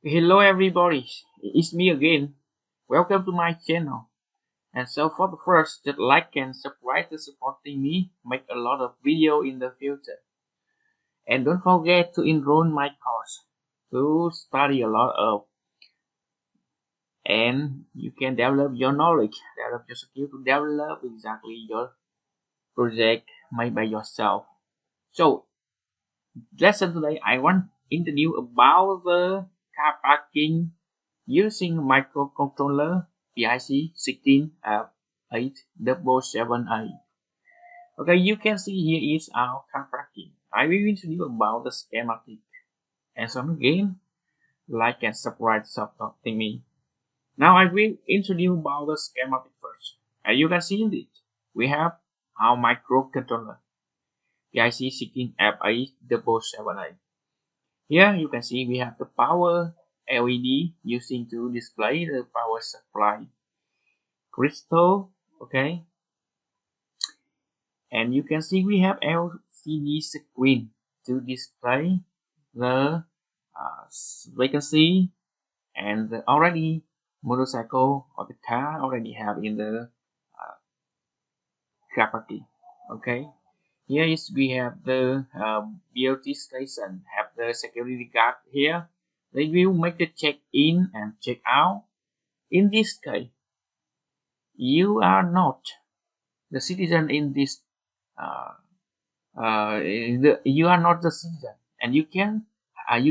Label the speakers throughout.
Speaker 1: Hello everybody, it's me again. Welcome to my channel. And so for the first, just like and subscribe to supporting me, make a lot of video in the future. And don't forget to enroll my course to study a lot of and you can develop your knowledge, develop your skill to develop exactly your project made by yourself. So lesson today I want to introduce about the car parking using microcontroller PIC16F877A. Okay, you can see here is our car parking. I will introduce about the schematic and some again like and subscribe supporting me. Now I will introduce about the schematic first. As you can see in it, we have our microcontroller PIC16F877A. Here you can see we have the power LED using to display the power supply crystal. Okay, and you can see we have LCD screen to display the vacancy and the already motorcycle or the car already have in the car parking. Okay, here is we have the BOT station, have the security guard here. They will make the check in and check out. In this case, you are not the citizen in this. You are not the citizen, and you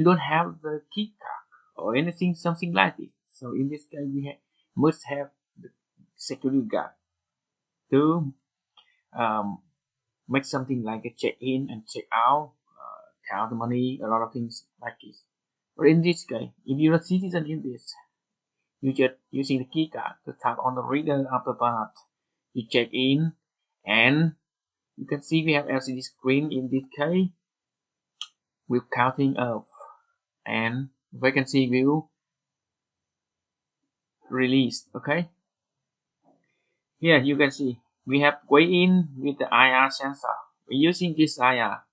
Speaker 1: don't have the key card or anything, something like this. So in this case, must have the security guard to um, make something like a check in and check out, count the money, a lot of things like this. But in this case, if you're a citizen in this, you just using the key card to tap on the reader. After that, you check in, and you can see we have LCD screen in this case with counting up, and vacancy will release. Okay, here you can see we have weigh in with the IR sensor. We're using this IR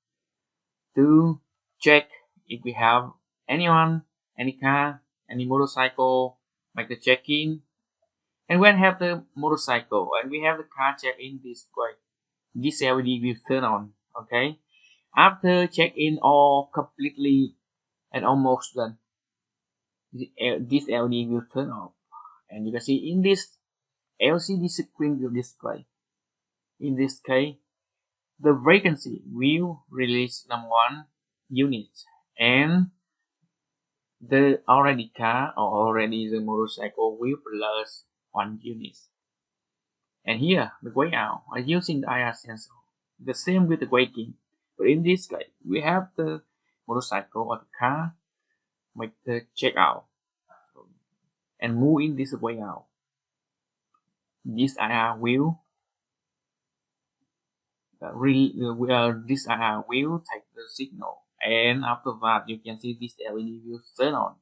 Speaker 1: to check if we have anyone, any car, any motorcycle, make the check-in. And when have the motorcycle and we have the car check-in this way, this LED will turn on. Okay, after check-in all completely and almost done, this LED will turn off, and you can see in this LCD screen will display. In this case, the vacancy will release number 1 unit, and the already car or already the motorcycle will plus 1 unit. And here the way out are using the IR sensor. The same with the braking, but in this case we have the motorcycle or the car make the check out and move in this way out. This IR will this IR will take the signal, and after that you can see this LED will turn on.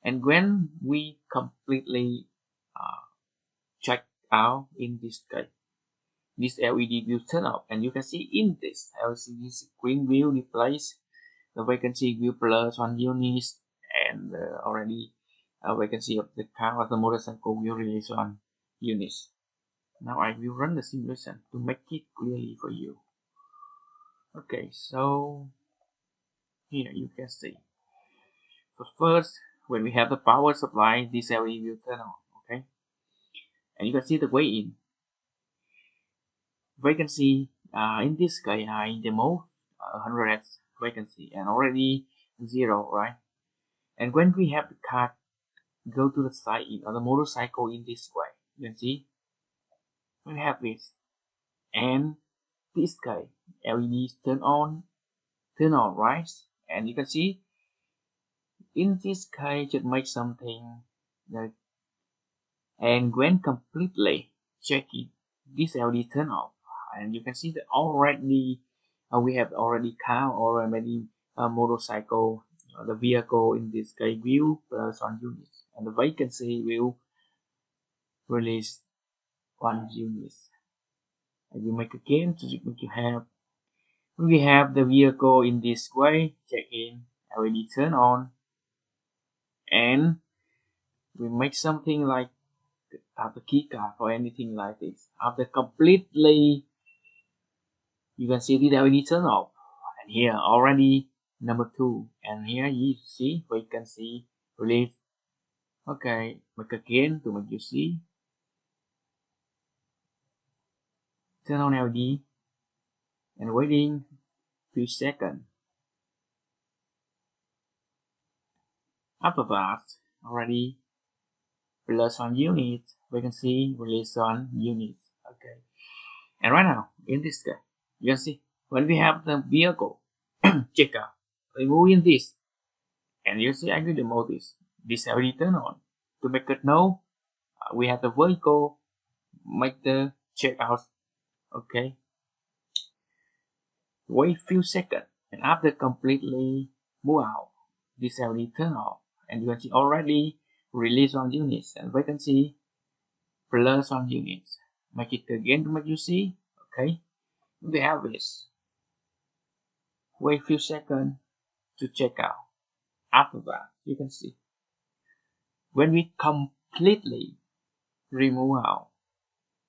Speaker 1: And when we completely check out in this case, this LED will turn off, and you can see in this LCD screen will replace the vacancy will plus 1 unit, and already vacancy of the car or the motorcycle will release 1 unit. Now I will run the simulation to make it clearly for you. Okay, so here you can see. So first, when we have the power supply, this LED will turn on. Okay, and you can see the way in. Vacancy in this case in the mode 100 vacancy and already 0, right? And when we have the car go to the side in or the motorcycle in this way, you can see we have this, and this guy LEDs turn on, right? And you can see in this case just make something like, and when completely checking, this LED turn off, and you can see that already we have already car or maybe a motorcycle, the vehicle in this case will plus 1 unit, and the vacancy will release 1 unit. And you make again to make you have, we have the vehicle in this way, check in, LED turn on, and we make something like the key card or anything like this. After completely, you can see the LED turn off, and here already number 2, and here you see we can see release. Okay, make again to make you see. Turn on LED and waiting few seconds. After that, already plus 1 unit, we can see release 1 unit. Okay, and right now in this case, you can see when we have the vehicle check out, removing this, and you see actually the mode is this already turn on to make it know we have the vehicle make the checkout. Okay, wait few seconds, and after completely move out, this already turn off, and you can see already release 1 unit, and we can see plus 1 unit. Make it again to make you see. Okay, we have this. Wait few seconds to check out. After that, you can see when we completely remove out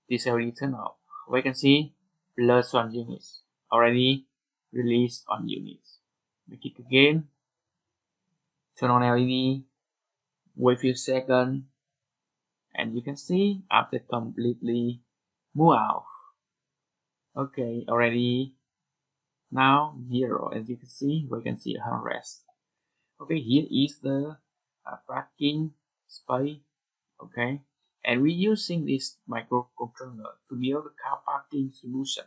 Speaker 1: this already turn off, we can see plus 1 units already released on units. Make it again, turn on LED, wait few seconds, and you can see after completely move out. Okay, already now 0, as you can see, we can see a rest. Okay, here is the parking space. Okay, and we're using this microcontroller to build a car parking solution,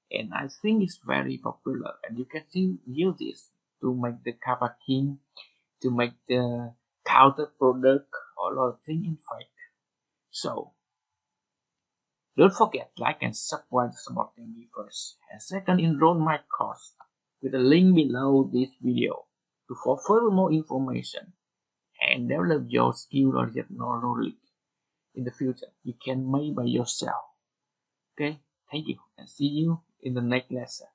Speaker 1: and I think it's very popular, and you can still use this to make the car parking, to make the counter product, all of things in fact. So don't forget, like and subscribe to supporting me first, and second, enroll my course with the link below this video to for further more information and develop your skill or your knowledge in the future. You can make by yourself. Okay, thank you, and see you in the next lesson.